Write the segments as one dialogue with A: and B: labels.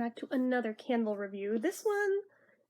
A: back to another candle review. This one,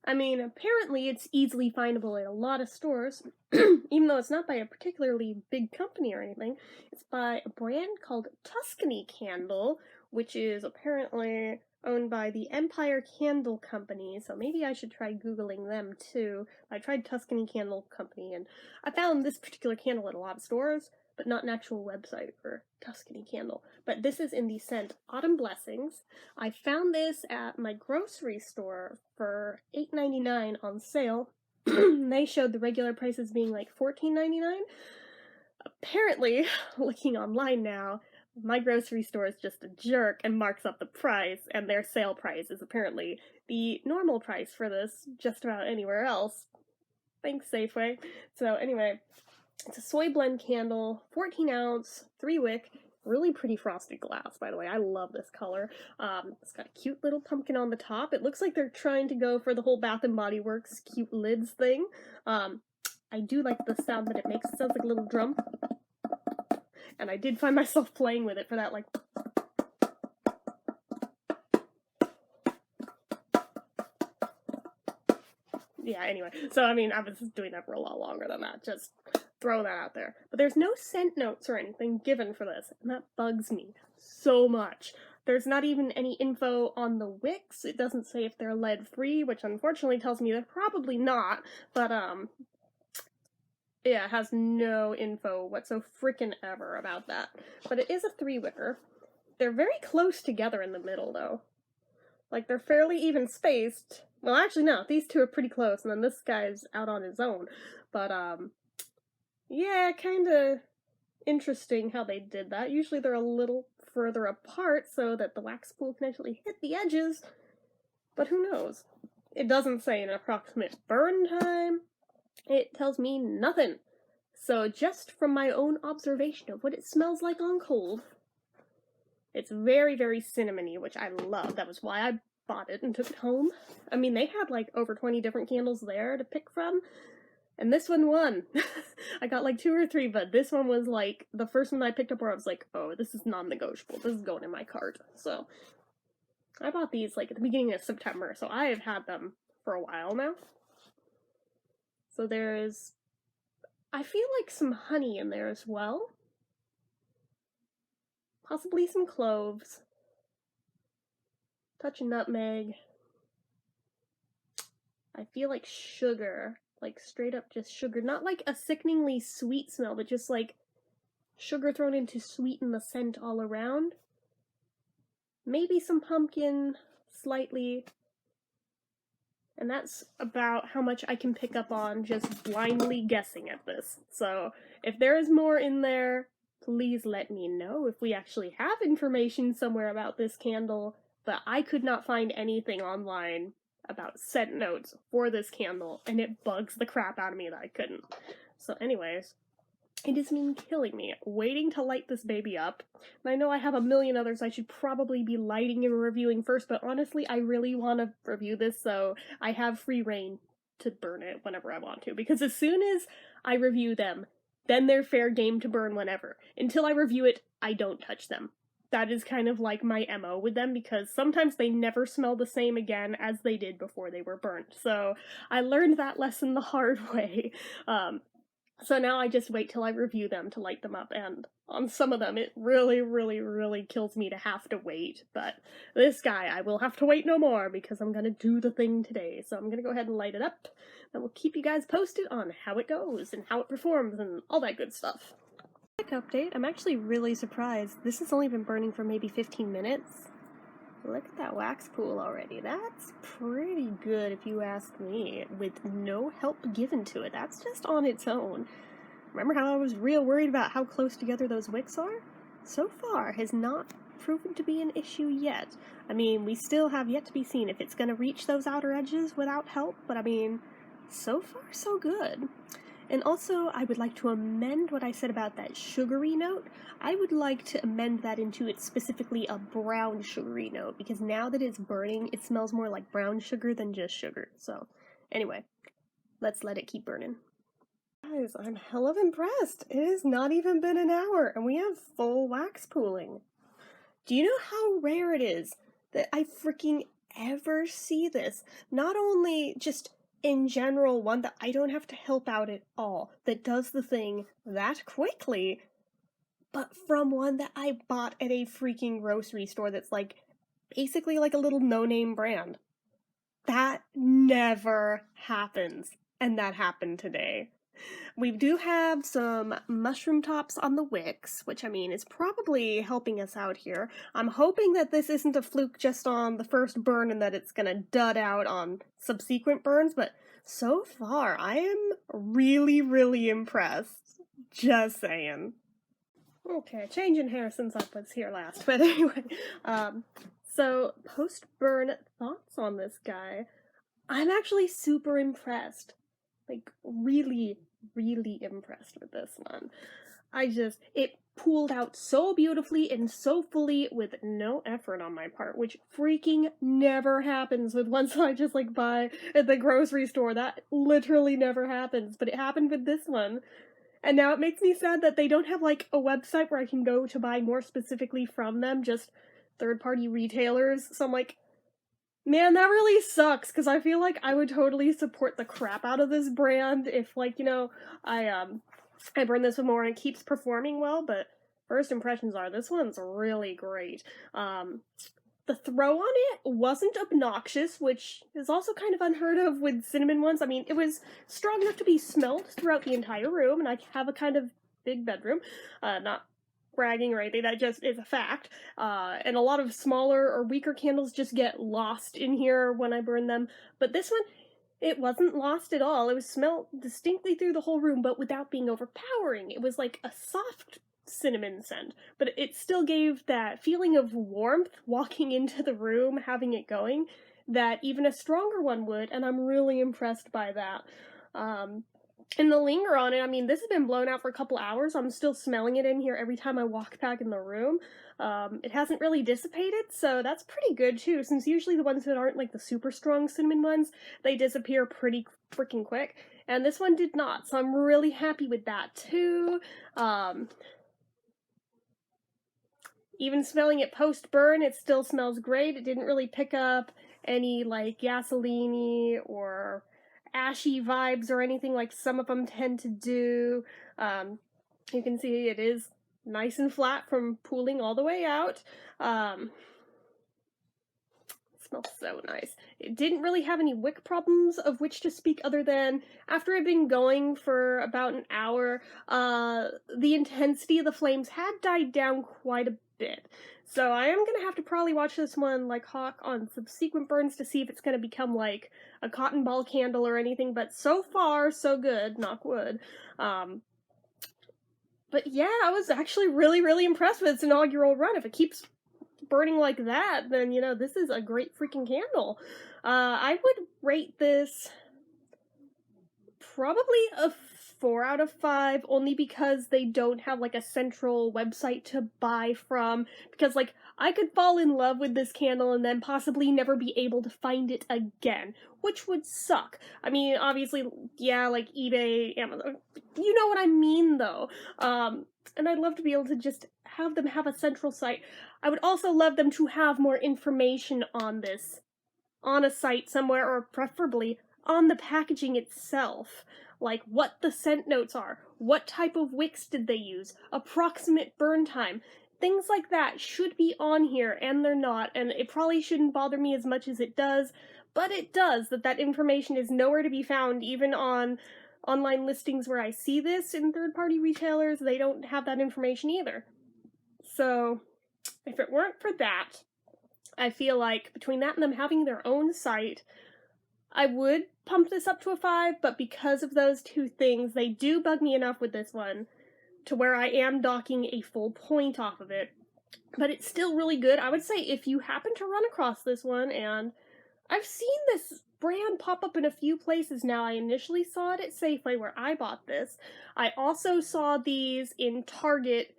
A: I mean, apparently it's easily findable at a lot of stores, even though it's not by a particularly big company or anything. It's by a brand called Tuscany Candle, which is apparently owned by the Empire Candle Company, so maybe I should try Googling them too. I tried Tuscany Candle Company, and I found this particular candle at a lot of stores, but not an actual website for Tuscany Candle. But this is in the scent Autumn Blessings. I found this at my grocery store for $8.99 on sale. They showed the regular prices being like $14.99. Apparently, looking online now, my grocery store is just a jerk and marks up the price, and their sale price is apparently the normal price for this just about anywhere else. Thanks, Safeway. So anyway, it's a soy blend candle, 14 ounce, 3 wick, really pretty frosted glass, by the way. I love this color. It's got a cute little pumpkin on the top. It looks like they're trying to go for the whole Bath & Body Works cute lids thing. I do like the sound that it makes. It sounds like a little drum. And I did find myself playing with it for that, like... Yeah, anyway. So, I mean, I was doing that for a lot longer than that. Just throw that out there. But there's no scent notes or anything given for this, and that bugs me so much. There's not even any info on the wicks. It doesn't say if they're lead-free, which unfortunately tells me they're probably not, but, yeah, it has no info whatso-frickin' about that. But it is a 3-wicker. They're very close together in the middle, though. Like, they're fairly even spaced. Well, actually, no, these two are pretty close, and then this guy's out on his own. But, yeah, kinda interesting how they did that. Usually they're a little further apart so that the wax pool can actually hit the edges, but who knows? It doesn't say an approximate burn time. It tells me nothing. So just from my own observation of what it smells like on cold, it's very, very cinnamony, which I love. That was why I bought it and took it home. I mean, they had like over 20 different candles there to pick from, and this one won. I got like 2 or 3, but this one was like the first one I picked up where I was like, oh, this is non-negotiable. This is going in my cart. So I bought these like at the beginning of September, so I have had them for a while now. So there's, I feel like some honey in there as well. Possibly some cloves. Touch of nutmeg. I feel like sugar. Like straight up just sugar. Not like a sickeningly sweet smell, but just like sugar thrown in to sweeten the scent all around. Maybe some pumpkin, slightly. And that's about how much I can pick up on just blindly guessing at this. So if there is more in there, please let me know if we actually have information somewhere about this candle. But I could not find anything online about scent notes for this candle, and it bugs the crap out of me that I couldn't. So anyways, it has been killing me, waiting to light this baby up. And I know I have a million others I should probably be lighting and reviewing first, but honestly, I really want to review this, so I have free reign to burn it whenever I want to. Because as soon as I review them, then they're fair game to burn whenever. Until I review it, I don't touch them. That is kind of like my MO with them, because sometimes they never smell the same again as they did before they were burnt. So I learned that lesson the hard way. So now I just wait till I review them to light them up, and on some of them it really, really, really kills me to have to wait. But this guy, I will have to wait no more, because I'm gonna do the thing today. So I'm gonna go ahead and light it up, and we'll keep you guys posted on how it goes, and how it performs, and all that good stuff. Quick update, I'm actually really surprised. This has only been burning for maybe 15 minutes. Look at that wax pool already. That's pretty good if you ask me, with no help given to it. That's just on its own. Remember how I was real worried about how close together those wicks are? So far has not proven to be an issue yet. I mean, we still have yet to be seen if it's going to reach those outer edges without help, but I mean, so far so good. And also, I would like to amend what I said about that sugary note. I would like to amend that into it's specifically a brown sugary note, because now that it's burning, it smells more like brown sugar than just sugar. So, anyway, let's let it keep burning. Guys, I'm hella impressed. It has not even been an hour, and we have full wax pooling. Do you know how rare it is that I freaking ever see this, not only just in general one that I don't have to help out at all, that does the thing that quickly, but from one that I bought at a freaking grocery store that's like basically like a little no-name brand. That never happens, and that happened today. We do have some mushroom tops on the Wicks, which I mean is probably helping us out here. I'm hoping that this isn't a fluke just on the first burn and that it's gonna dud out on subsequent burns, but so far I am really, really impressed. Just saying. Okay, changing hair since I was here last, but anyway, so post-burn thoughts on this guy. I'm actually super impressed. Like, really, really impressed with this one. It pooled out so beautifully and so fully with no effort on my part, which freaking never happens with ones I just, like, buy at the grocery store. That literally never happens, but it happened with this one. And now it makes me sad that they don't have, like, a website where I can go to buy more specifically from them, just third-party retailers. So I'm like, man, that really sucks, because I feel like I would totally support the crap out of this brand if, like, you know, I burn this one more and it keeps performing well, but first impressions are, this one's really great. The throw on it wasn't obnoxious, which is also kind of unheard of with cinnamon ones. I mean, it was strong enough to be smelled throughout the entire room, and I have a kind of big bedroom. Not bragging or anything, that just is a fact. And a lot of smaller or weaker candles just get lost in here when I burn them. But this one, it wasn't lost at all. It was smelled distinctly through the whole room, but without being overpowering. It was like a soft cinnamon scent, but it still gave that feeling of warmth walking into the room, having it going, that even a stronger one would, and I'm really impressed by that. And the linger on it, I mean, this has been blown out for a couple hours. I'm still smelling it in here every time I walk back in the room. It hasn't really dissipated, so that's pretty good too, since usually the ones that aren't like the super strong cinnamon ones, they disappear pretty freaking quick, and this one did not, so I'm really happy with that too. Even smelling it post-burn, it still smells great. It didn't really pick up any, like, gasoline-y or ashy vibes or anything like some of them tend to do. You can see it is nice and flat from pooling all the way out. It smells so nice. It didn't really have any wick problems of which to speak, other than after it had been going for about an hour, the intensity of the flames had died down quite a bit. So I am gonna have to probably watch this one like hawk on subsequent burns to see if it's gonna become like a cotton ball candle or anything, but so far, so good, knock wood. But yeah, I was actually really, really impressed with its inaugural run. If it keeps burning like that, then, you know, this is a great freaking candle. I would rate this probably a 4 out of 5, only because they don't have, like, a central website to buy from, because, like, I could fall in love with this candle and then possibly never be able to find it again, which would suck. I mean, obviously, yeah, like, eBay, Amazon, you know what I mean, though. And I'd love to be able to just have them have a central site. I would also love them to have more information on this on a site somewhere, or preferably on the packaging itself. Like what the scent notes are, what type of wicks did they use, approximate burn time. Things like that should be on here, and they're not, and it probably shouldn't bother me as much as it does, but it does. That information is nowhere to be found, even on online listings where I see this in third-party retailers. They don't have that information either. So, if it weren't for that, I feel like between that and them having their own site, I would pump this up to a 5, but because of those two things, they do bug me enough with this one to where I am docking a full point off of it. But it's still really good. I would say if you happen to run across this one, and I've seen this brand pop up in a few places now. I initially saw it at Safeway where I bought this. I also saw these in Target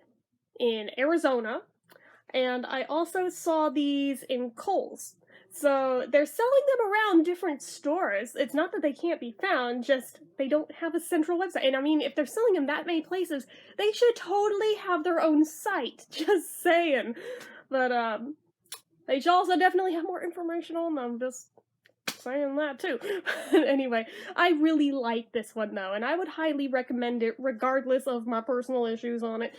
A: in Arizona, and I also saw these in Kohl's. So they're selling them around different stores. It's not that they can't be found, just they don't have a central website. And I mean, if they're selling them that many places, they should totally have their own site. Just saying. But They should also definitely have more information on them, just saying that too. Anyway, I really like this one though, and I would highly recommend it regardless of my personal issues on it.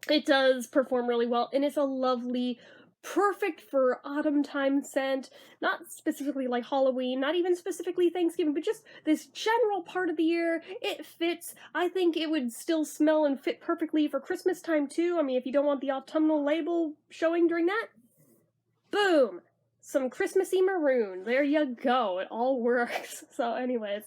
A: It does perform really well, and it's a lovely, perfect for autumn time scent. Not specifically like Halloween, not even specifically Thanksgiving, but just this general part of the year. It fits. I think it would still smell and fit perfectly for Christmas time too. I mean, if you don't want the autumnal label showing during that, boom! Some Christmassy maroon. There you go. It all works. So anyways,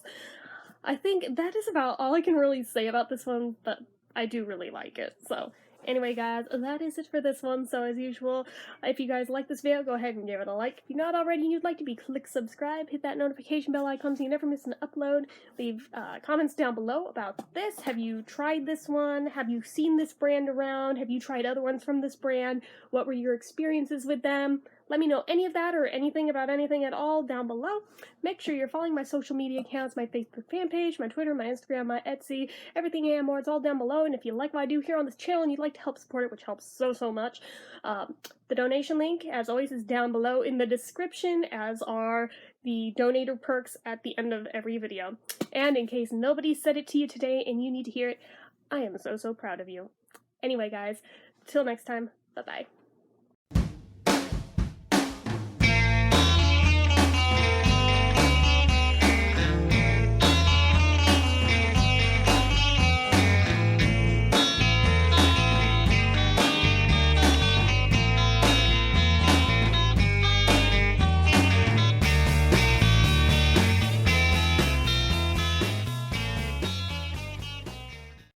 A: I think that is about all I can really say about this one, but I do really like it. So anyway, guys, that is it for this one. So as usual, if you guys like this video, go ahead and give it a like. If you're not already and you'd like to be, click subscribe, hit that notification bell icon so you never miss an upload. Leave comments down below about this. Have you tried this one? Have you seen this brand around? Have you tried other ones from this brand? What were your experiences with them? Let me know any of that or anything about anything at all down below. Make sure you're following my social media accounts, my Facebook fan page, my Twitter, my Instagram, my Etsy, everything and more. It's all down below. And if you like what I do here on this channel and you'd like to help support it, which helps so much, the donation link, as always, is down below in the description, as are the donator perks at the end of every video. And in case nobody said it to you today and you need to hear it, I am so proud of you. Anyway, guys, till next time, bye-bye.